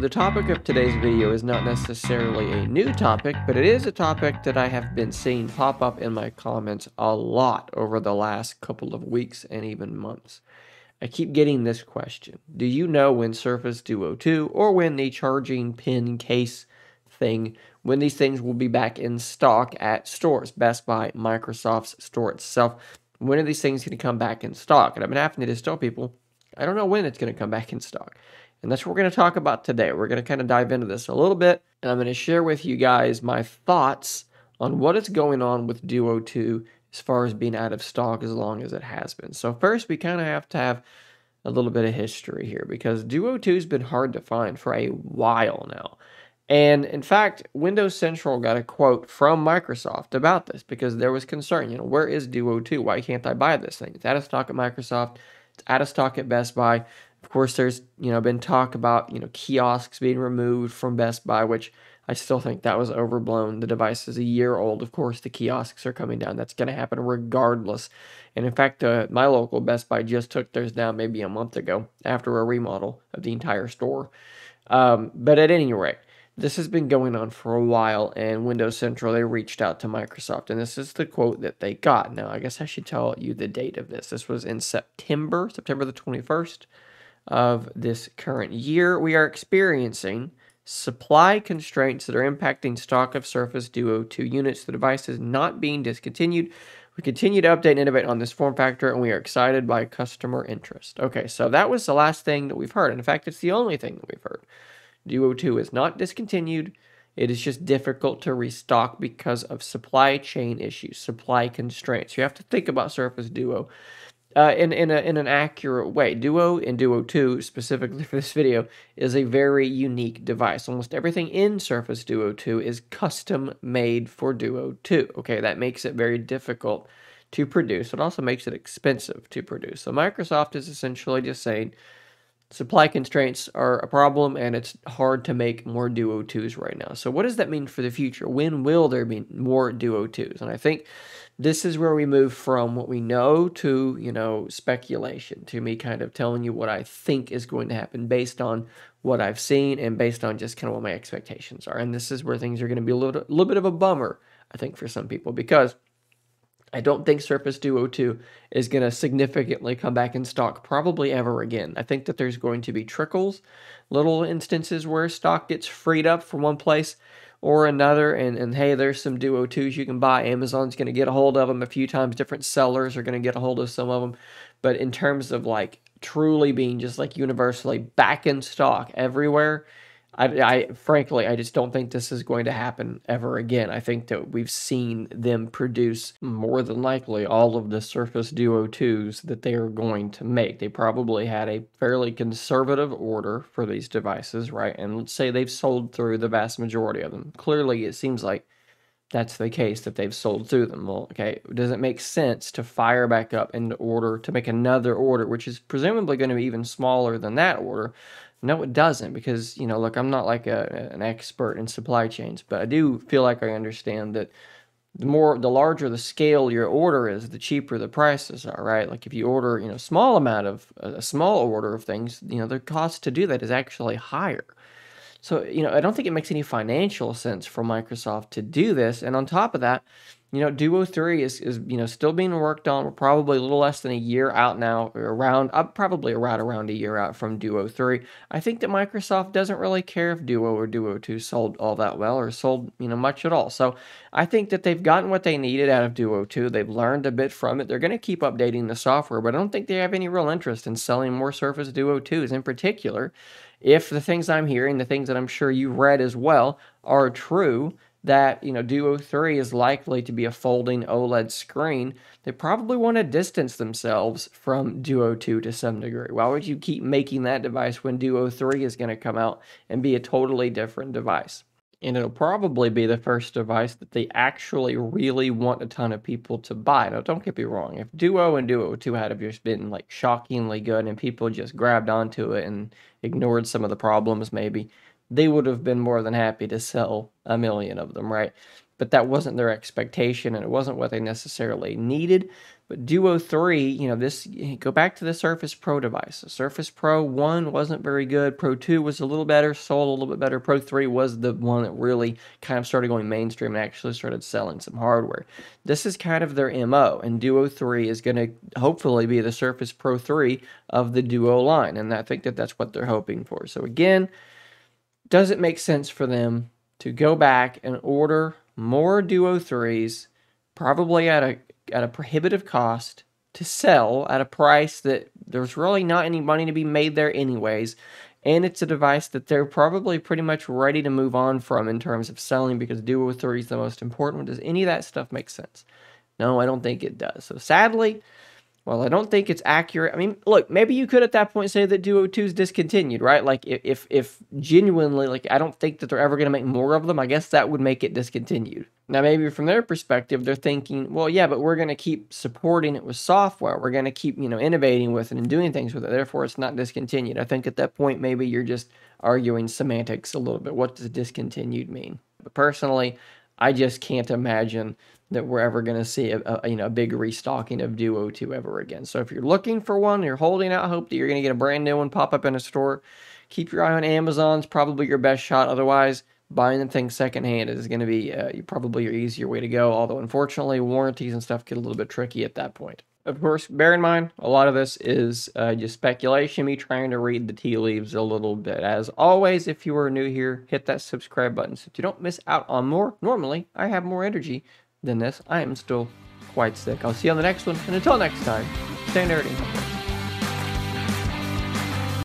the topic of today's video is not necessarily a new topic, but it is a topic that I have been seeing pop up in my comments a lot over the last couple of weeks and even months. I keep getting this question. Do you know when Surface Duo 2 or when the charging pin case thing, when these things will be back in stock at stores, Best Buy, Microsoft's store itself? When are these things going to come back in stock? And I've been having to just tell people, I don't know when it's going to come back in stock. And that's what we're going to talk about today. We're going to kind of dive into this a little bit, and I'm going to share with you guys my thoughts on what is going on with Duo 2 as far as being out of stock as long as it has been. So first, we kind of have to have a little bit of history here because Duo 2 has been hard to find for a while now. And in fact, Windows Central got a quote from Microsoft about this because there was concern, where is Duo 2? Why can't I buy this thing? It's out of stock at Microsoft. It's out of stock at Best Buy. Of course, there's, been talk about, kiosks being removed from Best Buy, which I still think that was overblown. The device is a year old. Of course, the kiosks are coming down. That's going to happen regardless. And in fact, my local Best Buy just took theirs down maybe a month ago after a remodel of the entire store. But at any rate, this has been going on for a while, and Windows Central, they reached out to Microsoft, and this is the quote that they got. Now, I guess I should tell you the date of this. This was in September the 21st of this current year. We are experiencing supply constraints that are impacting stock of Surface Duo 2 units. The device is not being discontinued. We continue to update and innovate on this form factor, and we are excited by customer interest. Okay, so that was the last thing that we've heard. In fact, it's the only thing that we've heard. Duo 2 is not discontinued. It is just difficult to restock because of supply chain issues, supply constraints. You have to think about Surface Duo in an accurate way. Duo and Duo 2, specifically for this video, is a very unique device. Almost everything in Surface Duo 2 is custom made for Duo 2. Okay, that makes it very difficult to produce. It also makes it expensive to produce. So Microsoft is essentially just saying, supply constraints are a problem, and it's hard to make more Duo 2s right now. So what does that mean for the future? When will there be more Duo 2s? And I think this is where we move from what we know to, speculation, to me kind of telling you what I think is going to happen based on what I've seen and based on just kind of what my expectations are. And this is where things are going to be a little bit of a bummer, I think, for some people, because I don't think Surface Duo 2 is going to significantly come back in stock probably ever again. I think that there's going to be trickles, little instances where stock gets freed up from one place or another, and hey, there's some Duo 2s you can buy. Amazon's going to get a hold of them a few times. Different sellers are going to get a hold of some of them. But in terms of like truly being just like universally back in stock everywhere, I frankly, I just don't think this is going to happen ever again. I think that we've seen them produce more than likely all of the Surface Duo 2s that they are going to make. They probably had a fairly conservative order for these devices, right? And let's say they've sold through the vast majority of them. Clearly, it seems like that's the case, that they've sold through them. Well, okay, does it make sense to fire back up in order to make another order, which is presumably going to be even smaller than that order? No, it doesn't, because, look, I'm not like an expert in supply chains, but I do feel like I understand that the larger the scale your order is, the cheaper the prices are, right? Like if you order, a small order of things, the cost to do that is actually higher. So, I don't think it makes any financial sense for Microsoft to do this. And on top of that, Duo 3 is still being worked on. We're probably a little less than a year out now, probably around a year out from Duo 3. I think that Microsoft doesn't really care if Duo or Duo 2 sold all that well or sold, much at all. So I think that they've gotten what they needed out of Duo 2. They've learned a bit from it. They're going to keep updating the software, but I don't think they have any real interest in selling more Surface Duo 2s in particular. If the things I'm hearing, the things that I'm sure you've read as well, are true, that, Duo 3 is likely to be a folding OLED screen, they probably want to distance themselves from Duo 2 to some degree. Why would you keep making that device when Duo 3 is going to come out and be a totally different device? And it'll probably be the first device that they actually really want a ton of people to buy. Now, don't get me wrong. If Duo and Duo 2 had just been like shockingly good and people just grabbed onto it and ignored some of the problems, maybe they would have been more than happy to sell 1 million of them, right? But that wasn't their expectation, and it wasn't what they necessarily needed. But Duo 3, go back to the Surface Pro device. The Surface Pro 1 wasn't very good. Pro 2 was a little better, sold a little bit better. Pro 3 was the one that really kind of started going mainstream and actually started selling some hardware. This is kind of their MO, and Duo 3 is going to hopefully be the Surface Pro 3 of the Duo line, and I think that that's what they're hoping for. So again, does it make sense for them to go back and order more Duo 3s, probably at a prohibitive cost, to sell at a price that there's really not any money to be made there anyways, and it's a device that they're probably pretty much ready to move on from in terms of selling because Duo 3 is the most important one? Does any of that stuff make sense? No, I don't think it does. So sadly, well, I don't think it's accurate. I mean, look, maybe you could at that point say that Duo 2 is discontinued, right? Like, if genuinely, like, I don't think that they're ever going to make more of them, I guess that would make it discontinued. Now, maybe from their perspective, they're thinking, well, yeah, but we're going to keep supporting it with software. We're going to keep, innovating with it and doing things with it. Therefore, it's not discontinued. I think at that point, maybe you're just arguing semantics a little bit. What does discontinued mean? But personally, I just can't imagine that we're ever going to see a big restocking of Duo 2 ever again. So if you're looking for one, you're holding out hope that you're going to get a brand new one pop up in a store, keep your eye on Amazon. It's probably your best shot. Otherwise, buying the thing secondhand is going to be probably your easier way to go. Although, unfortunately, warranties and stuff get a little bit tricky at that point. Of course, bear in mind, a lot of this is just speculation, me trying to read the tea leaves a little bit. As always, if you are new here, hit that subscribe button so you don't miss out on more. Normally, I have more energy than this. I am still quite sick. I'll see you on the next one, and until next time, stay nerdy.